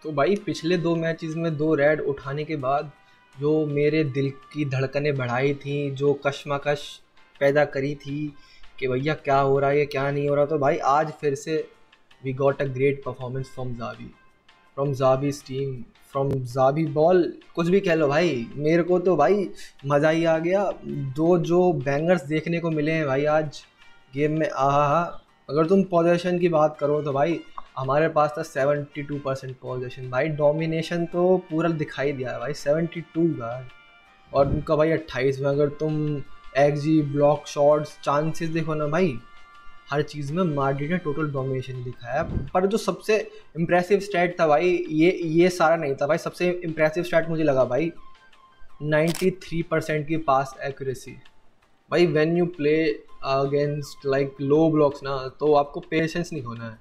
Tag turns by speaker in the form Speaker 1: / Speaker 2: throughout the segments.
Speaker 1: तो भाई पिछले 2 मैचेस में 2 रेड उठाने के बाद जो मेरे दिल की धड़कनें बढ़ाई थी, जो कशमकश पैदा करी थी कि भैया क्या हो रहा है, ये क्या नहीं हो रहा, तो भाई आज फिर से we got a great performance from Xavi's team, from Xavi ball. कुछ भी कह लो भाई, मेरे को तो भाई मज़ा ही आ गया। दो जो बैंगर्स देखने को मिले हैं भाई आज गेम में, आहा। अगर तुम पोजीशन की बात करो तो भाई हमारे पास था 72% पोजीशन, भाई डोमिनेशन तो पूरा दिखाई दिया है भाई 72 का। और उनका भाई 28 में अगर तुम एक्जी, ब्लॉक शॉट्स, चांसेस देखो ना भाई, हर चीज़ में मार्टिन ने टोटल डोमिनेशन दिखाया। पर जो सबसे इम्प्रेसिव स्टैट था भाई, ये सारा नहीं था भाई। सबसे इम्प्रेसिव स्टैट मुझे लगा भाई 93% की पास एक्यूरेसी। भाई when you play against like low blocks ना, तो आपको पेशेंस नहीं होना है,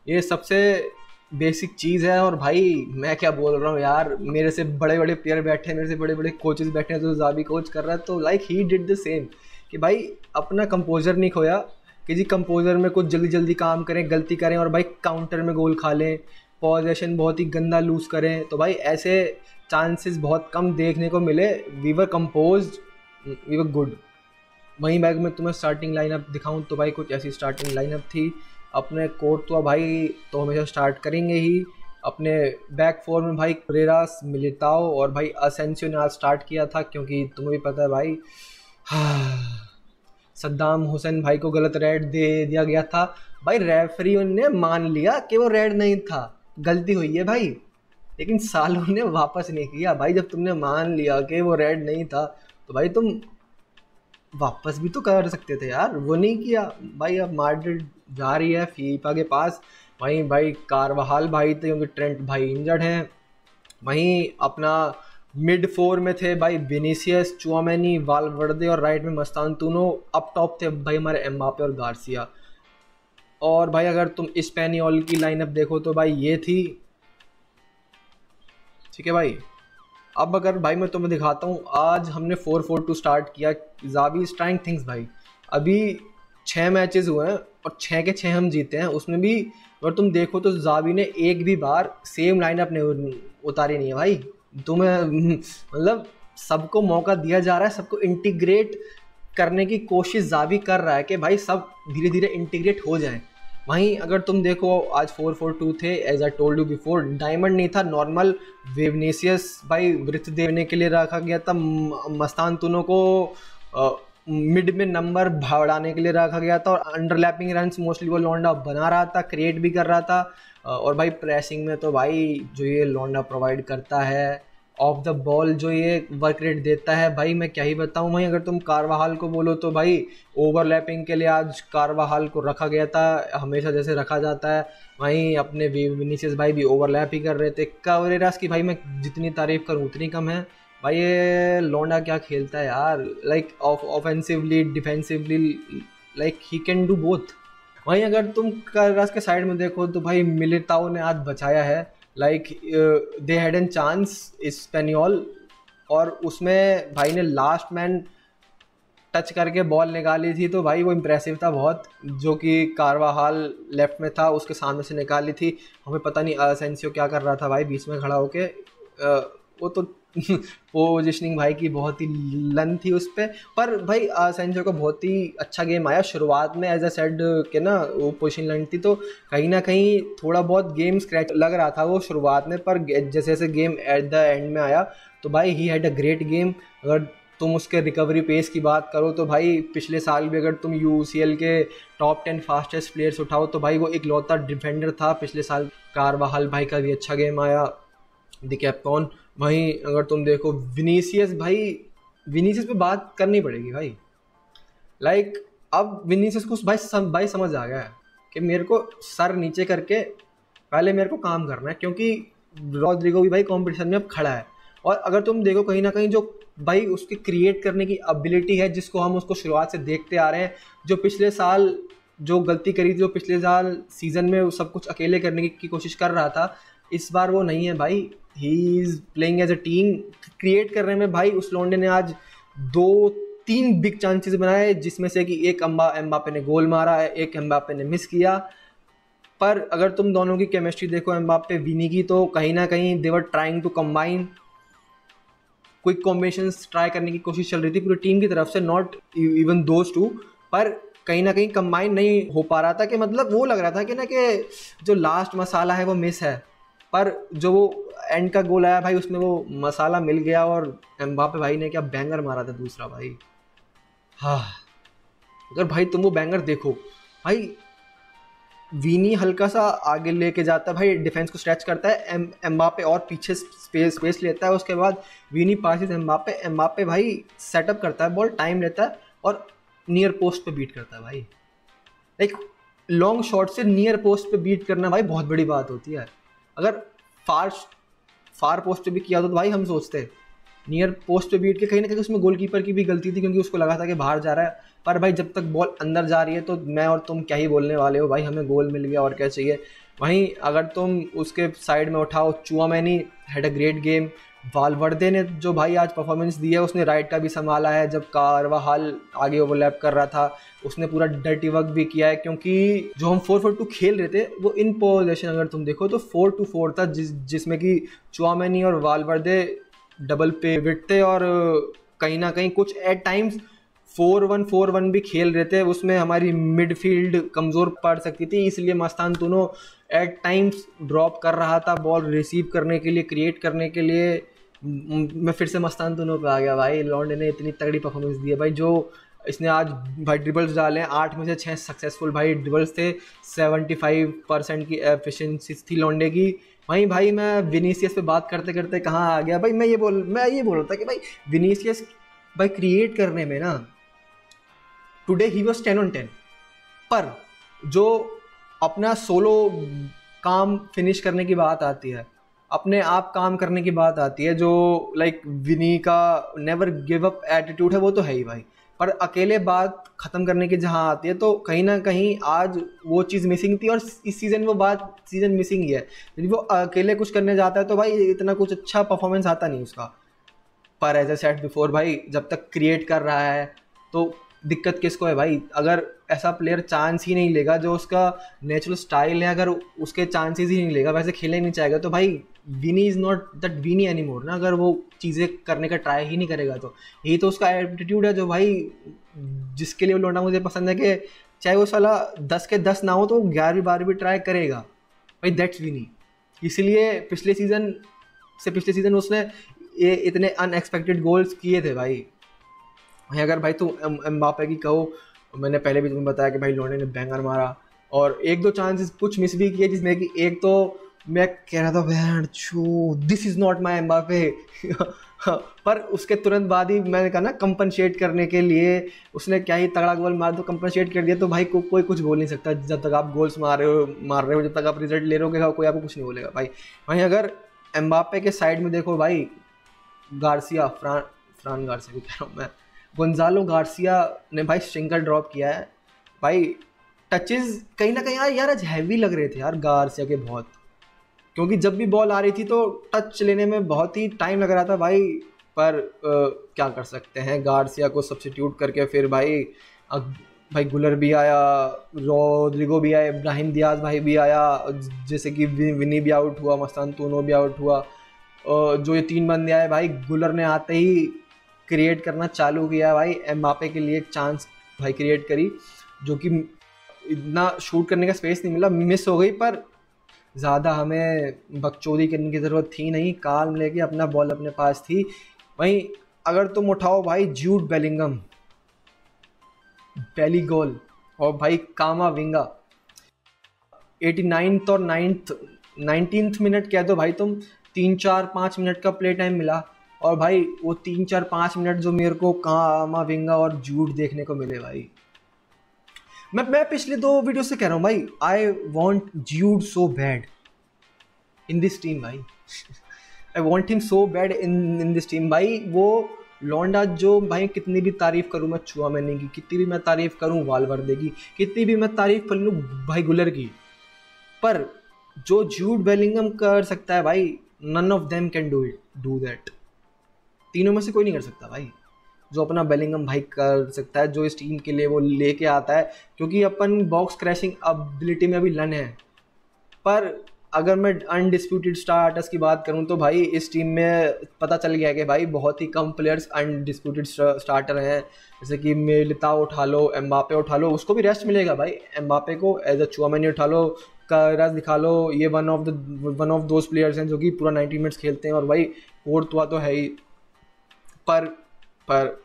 Speaker 1: ये सबसे बेसिक चीज़ है। और भाई मैं क्या बोल रहा हूँ यार, मेरे से बड़े बड़े प्लेयर बैठे हैं, मेरे से बड़े बड़े कोचेस बैठे हैं, तो ज़ावी कोच कर रहा है, तो like he did the same कि भाई अपना कंपोजर नहीं खोया कि जी कंपोजर में कुछ जल्दी जल्दी काम करें, गलती करें और भाई काउंटर में गोल खा लें, पोजीशन बहुत ही गंदा लूज़ करें। तो भाई ऐसे चांसेस बहुत कम देखने को मिले। We were composed, we were good. वहीं बैग में तुम्हें स्टार्टिंग लाइनअप दिखाऊं तो भाई कुछ ऐसी स्टार्टिंग लाइनअप थी। अपने कोर्ट तो भाई तो हमेशा स्टार्ट करेंगे ही। अपने बैक फोर में भाई परेरास, मिलिताओ और भाई असेंसियो ने आज स्टार्ट किया था, क्योंकि तुम्हें भी पता है भाई सद्दाम हुसैन भाई को गलत रेड दे दिया गया था। भाई रेफरी ने मान लिया कि वो रेड नहीं था, गलती हुई है भाई, लेकिन सालों ने वापस नहीं किया। भाई जब तुमने मान लिया कि वो रेड नहीं था तो भाई तुम वापस भी तो कर सकते थे यार, वो नहीं किया भाई। अब माड्रिड जा रही है फीफा के पास। वहीं भाई कारवाहाल भाई थे क्योंकि ट्रेंट भाई इंजर्ड हैं। वहीं अपना मिड फोर में थे भाई विनीसियस, चुआमेनी, वालवर्दे और राइट में मस्तानतूनो। अप टॉप थे भाई हमारे एम्बापे और गार्सिया। और भाई अगर तुम स्पेनियोल की लाइनअप देखो तो भाई ये थी, ठीक है भाई। अब अगर भाई मैं तुम्हें दिखाता हूँ, आज हमने 4-4-2 स्टार्ट किया। ज़ावी इज ट्राइंग थिंग्स भाई। अभी 6 मैचेस हुए हैं और 6 के 6 हम जीते हैं। उसमें भी अगर तुम देखो तो ज़ावी ने एक भी बार सेम लाइनअप नहीं उतारी नहीं है भाई। तुम्हें मतलब सबको मौका दिया जा रहा है, सबको इंटीग्रेट करने की कोशिश ज़ावी कर रहा है कि भाई सब धीरे धीरे इंटीग्रेट हो जाए। वहीं अगर तुम देखो आज 4-4-2 थे, as I told you before. Diamond नहीं था, नॉर्मल विनीसियस भाई वृत्त देने के लिए रखा गया था। मस्तानतुनो को मिड में नंबर भाड़ाने के लिए रखा गया था। और अंडरलैपिंग रन्स मोस्टली वो लौंडा बना रहा था, क्रिएट भी कर रहा था। और भाई प्रेसिंग में तो भाई जो ये लौंडा प्रोवाइड करता है, ऑफ द बॉल जो ये वर्क रेट देता है, भाई मैं क्या ही बताऊं। भाई अगर तुम कारवाहाल को बोलो तो भाई ओवरलैपिंग के लिए आज कारवाहाल को रखा गया था, हमेशा जैसे रखा जाता है। वहीं अपने विनीसियस भाई भी ओवरलैप ही कर रहे थे। कावरेरास की भाई मैं जितनी तारीफ करूं उतनी कम है। भाई ये लोंडा क्या खेलता है यार, like offensively, defensively, like he can do both. वहीं अगर तुम कावरेरास के साइड में देखो तो भाई मिलिताओ ने आज बचाया है। Like they had an chance Espanyol, और उसमें भाई ने लास्ट मैन टच करके बॉल निकाली थी, तो भाई वो इम्प्रेसिव था बहुत। जो कि कारवाहाल लेफ्ट में था, उसके सामने से निकाली थी। हमें पता नहीं असेंसियो क्या कर रहा था भाई बीच में खड़ा होके। वो तो पोजिशनिंग भाई की बहुत ही लन थी उस पर भाई असेंसियो को बहुत ही अच्छा गेम आया शुरुआत में। एज अ सेड के ना वो पोजिशन लन थी, तो कहीं ना कहीं थोड़ा बहुत गेम स्क्रैच लग रहा था वो शुरुआत में। पर जैसे जैसे गेम एट द एंड में आया तो भाई he had a great game. अगर तुम उसके रिकवरी पेस की बात करो तो भाई पिछले साल भी अगर तुम यूसीएल के टॉप 10 फास्टेस्ट प्लेयर्स उठाओ तो भाई वो एक लौता डिफेंडर था पिछले साल। कारवाहाल भाई का भी अच्छा गेम आया, द कैप्टन। वहीं अगर तुम देखो विनीसियस भाई, विनीसियस पे बात करनी पड़ेगी भाई। लाइक अब विनीसियस को भाई समझ आ गया है कि मेरे को सर नीचे करके पहले मेरे को काम करना है, क्योंकि रॉड्रिगो भी भाई कंपटीशन में अब खड़ा है। और अगर तुम देखो कहीं ना कहीं जो भाई उसकी क्रिएट करने की एबिलिटी है, जिसको हम उसको शुरुआत से देखते आ रहे हैं, जो पिछले साल जो गलती करी थी, जो पिछले साल सीजन में वो सब कुछ अकेले करने की कोशिश कर रहा था, इस बार वो नहीं है भाई। He is playing as a team. Create करने में भाई उस लोंडे ने आज 2-3 बिग चांसेस बनाए, जिसमें से कि एक एम्बापे ने गोल मारा है, एक एम्बापे ने मिस किया। पर अगर तुम दोनों की केमिस्ट्री देखो एम्बाप्पे विनी की, तो कहीं ना कहीं they were trying to combine, quick combinations try करने की कोशिश चल रही थी पूरी टीम की तरफ से, नॉट इवन दोज टू, पर कहीं ना कहीं कंबाइन नहीं हो पा रहा था। कि मतलब वो लग रहा था कि ना कि जो लास्ट मसाला है वो मिस है, पर जो वो एंड का गोल आया भाई उसमें वो मसाला मिल गया, और एम्बाप्पे भाई ने क्या बैंगर मारा था दूसरा भाई। हाँ, अगर भाई तुम वो बैंगर देखो भाई, वीनी हल्का सा आगे लेके जाता है भाई, डिफेंस को स्ट्रेच करता है, एम्बाप्पे और पीछे स्पेस लेता है, उसके बाद वीनी पासिस एम्बाप्पे भाई सेटअप करता है बॉल, टाइम लेता है और नियर पोस्ट पे बीट करता है भाई। लाइक लॉन्ग शॉट से नियर पोस्ट पे बीट करना भाई बहुत बड़ी बात होती है। अगर फार पोस्ट पे भी किया तो भाई हम सोचते, नियर पोस्ट पे बीट के कहीं ना कहीं उसमें गोलकीपर की भी गलती थी, क्योंकि उसको लगा था कि बाहर जा रहा है, पर भाई जब तक बॉल अंदर जा रही है तो मैं और तुम क्या ही बोलने वाले हो भाई, हमें गोल मिल गया और क्या चाहिए। वहीं अगर तुम उसके साइड में उठाओ, Tchouameni had a great game, वालवर्दे ने जो भाई आज परफॉर्मेंस दी है, उसने राइट का भी संभाला है, जब कारवाहाल आगे ओवरलैप कर रहा था उसने पूरा डर्टी वर्क भी किया है, क्योंकि जो हम 4-4-2 खेल रहे थे वो इन पोजीशन अगर तुम देखो तो 4-2-4 था, जिसमें कि चुआमेनी और वालवर्दे डबल पे विट थे, और कहीं ना कहीं कुछ एट टाइम्स 4-1-4-1 भी खेल रहे थे, उसमें हमारी मिडफील्ड कमज़ोर पड़ सकती थी, इसलिए मस्तान दोनों एट टाइम्स ड्रॉप कर रहा था बॉल रिसीव करने के लिए, क्रिएट करने के लिए। मैं फिर से मस्तान दोनों पे आ गया भाई, लॉन्डे ने इतनी तगड़ी परफॉर्मेंस दी है भाई, जो इसने आज भाई ड्रिबल्स डाले हैं 8 में से 6 सक्सेसफुल भाई ड्रिबल्स थे, 75% की एफिशिएंसी थी लॉन्डे की। वहीं भाई मैं विनीसियस पे बात करते करते कहाँ आ गया भाई, मैं ये बोल रहा था कि भाई विनीसियस भाई क्रिएट करने में ना, टुडे ही वाज 10 on 10, पर जो अपना सोलो काम फिनिश करने की बात आती है, अपने आप काम करने की बात आती है, जो लाइक विनी का नेवर गिव अप एटीट्यूड है वो तो है ही भाई, पर अकेले बात ख़त्म करने की जहाँ आती है तो कहीं ना कहीं आज वो चीज़ मिसिंग थी, और इस सीज़न वो बात सीज़न मिसिंग ही है। यदि वो अकेले कुछ करने जाता है तो भाई इतना कुछ अच्छा परफॉर्मेंस आता नहीं उसका, पर एज ए सेट बिफोर भाई जब तक क्रिएट कर रहा है तो दिक्कत किसको है भाई। अगर ऐसा प्लेयर चांस ही नहीं लेगा, जो उसका नेचुरल स्टाइल है, अगर उसके चांसेस ही नहीं लेगा, वैसे खेलने नहीं चाहेगा, तो भाई Vini is not that Vini any more ना। अगर वो चीज़ें करने का ट्राई ही नहीं करेगा तो यही तो उसका एटीट्यूड है, जो भाई जिसके लिए वो लौटा मुझे पसंद है कि चाहे वो साला 10 के 10 ना हो तो 11वीं 12वीं ट्राई करेगा भाई, दैट्स विनी। इसलिए पिछले सीज़न उसने ये इतने अनएक्सपेक्टेड गोल्स किए थे भाई। अगर भाई तुम एम्बाप्पे की कहो, मैंने पहले भी तुम्हें बताया कि भाई लोने ने बैंगर मारा, और एक दो चांसेस कुछ मिस भी किए, जिसमें कि एक तो मैं कह रहा था भैन छू this is not my Mbappe पर उसके तुरंत बाद ही मैंने कहा ना कंपनसेट करने के लिए उसने क्या ही तगड़ा गोल मार दो, कंपनसेट कर दिया, तो भाई कोई कुछ बोल नहीं सकता। जब तक आप गोल्स मार रहे हो, जब तक आप रिजल्ट ले रहे हो, कोई आपको कुछ नहीं बोलेगा भाई। वहीं अगर एम्बाप्पे के साइड में देखो भाई, गार्सिया फ्रान गार्सिया भी कह रहा हूँ मैं, गोंजालो गार्सिया ने भाई स्ट्रिंकर ड्रॉप किया है भाई। टचेस कहीं ना कहीं यार आज हैवी लग रहे थे यार गार्सिया के बहुत, क्योंकि जब भी बॉल आ रही थी तो टच लेने में बहुत ही टाइम लग रहा था भाई। पर क्या कर सकते हैं, गार्सिया को सब्स्टिट्यूट करके फिर भाई गुलर भी आया, रोड्रिगो भी आया, इब्राहिम दियाज भाई भी आया, जैसे कि विनी भी आउट हुआ, मस्तान तूनो भी आउट हुआ, जो ये 3 बंदे आए भाई, गुलर ने आते ही क्रिएट करना चालू किया भाई, एम्बाप्पे के लिए एक चांस भाई क्रिएट करी, जो कि इतना शूट करने का स्पेस नहीं मिला, मिस हो गई, पर ज़्यादा हमें बकचोदी करने की ज़रूरत थी नहीं, काल्म लेके अपना बॉल अपने पास थी। वहीं अगर तुम उठाओ भाई जूड बेलिंगम, पहली गोल, और भाई कामाविंगा 89th और 19th मिनट कह दो भाई तुम, 3-4-5 मिनट का प्ले टाइम मिला, और भाई वो 3-4-5 मिनट जो मेरे को कामाविंगा और जूड देखने को मिले भाई, मैं पिछले 2 वीडियो से कह रहा हूँ भाई, I want Jude so bad in this team भाई I want him so bad in this team भाई। वो लौंडा जो भाई कितनी भी तारीफ करूँ मैं चुआमेनी की, कितनी भी मैं तारीफ करूँ वालवर्दे की, कितनी भी मैं तारीफ कर लूँ भाई गुलर की, पर जो जूड बेलिंगम कर सकता है भाई, none of them can do that. तीनों में से कोई नहीं कर सकता भाई जो अपना बेलिंगम भाई कर सकता है, जो इस टीम के लिए वो लेके आता है, क्योंकि अपन बॉक्स क्रैशिंग एबिलिटी में अभी लन है, पर अगर मैं अनडिस्प्यूटेड स्टार्टर्स की बात करूं तो भाई इस टीम में पता चल गया कि भाई बहुत ही कम प्लेयर्स अनडिस्प्यूटेड स्टार्टर हैं। जैसे कि मिलिताओ उठा लो, एम्बापे उठा लो, उसको भी रेस्ट मिलेगा भाई। एम्बापे को एज अ चुआमेनी उठा लो, कारास दिखा लो, ये वन ऑफ दोज प्लेयर्स हैं जो कि पूरा 90 मिनट्स खेलते हैं। और भाई कोर्तुआ तो है ही, पर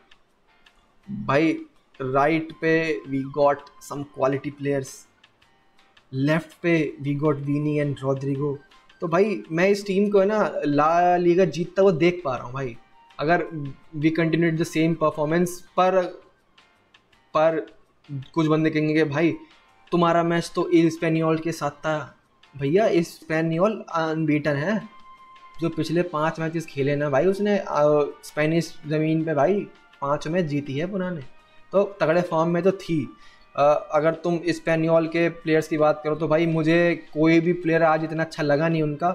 Speaker 1: भाई राइट पे we got some quality players, left पे we got Vini and Rodrygo. तो भाई मैं इस टीम को है ना ला लीगा जीतता हुआ देख पा रहा हूँ भाई, अगर we continue the same performance. पर कुछ बंदे कहेंगे कि भाई तुम्हारा मैच तो स्पेनियोल के साथ था। भैया स्पेनियोल अनबीटन है, जो पिछले 5 मैचेस खेले ना भाई उसने स्पेनिश ज़मीन पे भाई 5 मैच जीती है पुराने, तो तगड़े फॉर्म में तो थी। अगर तुम स्पेनियोल के प्लेयर्स की बात करो तो भाई मुझे कोई भी प्लेयर आज इतना अच्छा लगा नहीं उनका।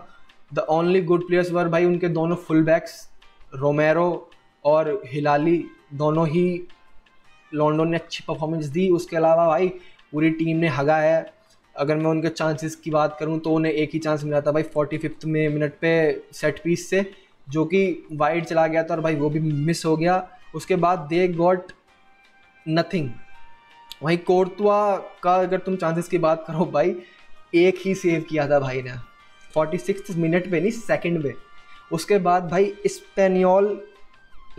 Speaker 1: The only good players were भाई उनके दोनों फुल बैक्स, रोमेरो और हिलाली, दोनों ही लॉन्डो ने अच्छी परफॉर्मेंस दी। उसके अलावा भाई पूरी टीम ने हगा है। अगर मैं उनके चांसेस की बात करूं तो उन्हें एक ही चांस मिला था भाई 45 मिनट पे सेट पीस से, जो कि वाइड चला गया था और भाई वो भी मिस हो गया। उसके बाद दे गॉट नथिंग। वहीं कोर्तुआ का अगर तुम चांसेस की बात करो भाई, एक ही सेव किया था भाई ने 46 मिनट पे, नहीं सेकंड पे। उसके बाद भाई स्पेनियोल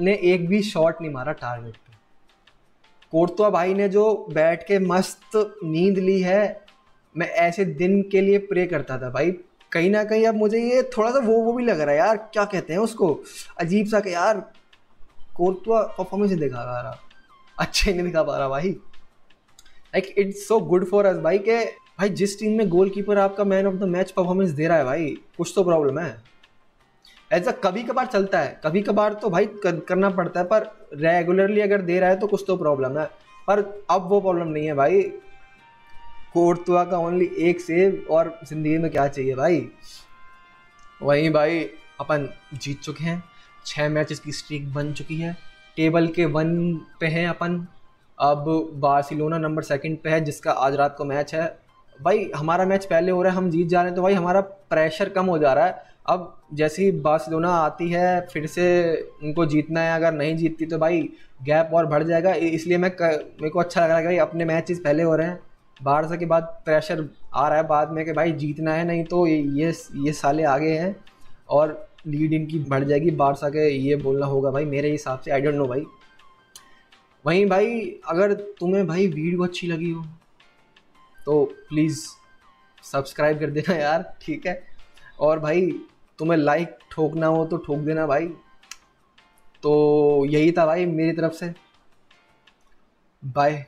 Speaker 1: ने एक भी शॉट नहीं मारा टारगेट पे। कोर्तुआ भाई ने जो बैठ के मस्त नींद ली है, मैं ऐसे दिन के लिए प्रे करता था भाई। कहीं ना कहीं अब मुझे ये थोड़ा सा वो भी लग रहा है यार, क्या कहते हैं उसको, अजीब सा कि यार कोर्तुआ परफॉर्मेंस नहीं दिखा पा रहा, अच्छे नहीं दिखा पा रहा भाई। Like it's so good for us भाई के भाई जिस टीम में गोलकीपर आपका man of the match performance दे रहा है भाई, कुछ तो प्रॉब्लम है। ऐसा कभी कभार चलता है, कभी कभार तो भाई करना पड़ता है, पर रेगुलरली अगर दे रहा है तो कुछ तो प्रॉब्लम है। पर अब वो प्रॉब्लम नहीं है भाई। कोर्तुआ का ओनली एक सेव और जिंदगी में क्या चाहिए भाई। वहीं भाई अपन जीत चुके हैं, 6 मैचेस की स्ट्रीक बन चुकी है, टेबल के 1 पे हैं अपन। अब बार्सिलोना नंबर 2 पे है जिसका आज रात को मैच है। भाई हमारा मैच पहले हो रहा है, हम जीत जा रहे हैं, तो भाई हमारा प्रेशर कम हो जा रहा है। अब जैसे ही बार्सिलोना आती है फिर से उनको जीतना है, अगर नहीं जीतती तो भाई गैप और बढ़ जाएगा। इसलिए मेरे को अच्छा लग रहा है कि भाई अपने मैचेस पहले हो रहे हैं। बारसा के बाद प्रेशर आ रहा है बाद में कि भाई जीतना है, नहीं तो ये साले आगे हैं और लीड इनकी बढ़ जाएगी। बारसा के ये बोलना होगा भाई मेरे हिसाब से, आई डोंट नो भाई। वहीं भाई अगर तुम्हें भाई वीडियो अच्छी लगी हो तो प्लीज़ सब्सक्राइब कर देना यार, ठीक है। और भाई तुम्हें लाइक ठोकना हो तो ठोक देना भाई। तो यही था भाई मेरी तरफ से, बाय।